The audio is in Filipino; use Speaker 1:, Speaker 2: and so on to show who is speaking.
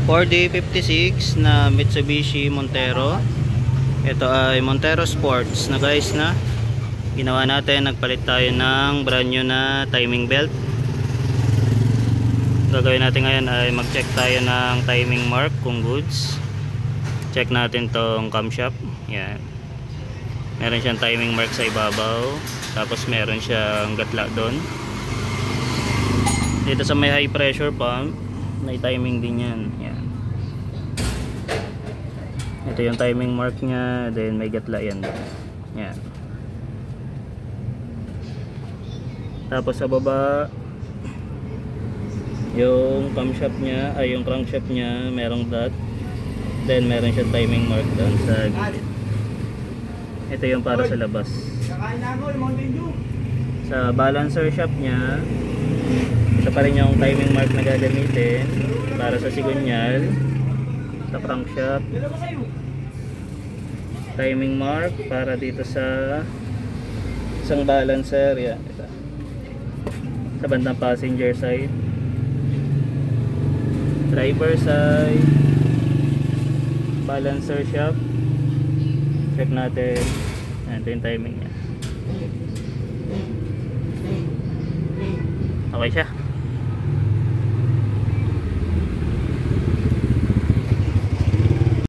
Speaker 1: 4D56 na Mitsubishi Montero. Ito ay Montero Sports na guys na ginawa natin. Nagpalit tayo ng brand new na timing belt. Gagawin natin ngayon ay mag-check tayo ng timing mark kung goods. Check natin tong camshaft. Yan. Meron siyang timing mark sa ibabaw. Tapos meron siyang gatla doon. Dito sa may high pressure pump, may timing din yan. Yan. Ito yung timing mark niya. Then may gatla yan doon. Yan. Tapos sa baba, yung camshaft niya, ay yung crankshaft niya, merong dot. Then meron siyang timing mark doon sa gilid. Ito yung para sa labas. Sa balancer shaft niya, ito pa rin yung timing mark na gagamitin para sa sigunyal. Sa crankshaft, timing mark para dito sa isang balancer. Yan, ito. Sa bandang passenger side, driver side, balancer shaft. Check natin. Ito yung timing niya. Okay siya.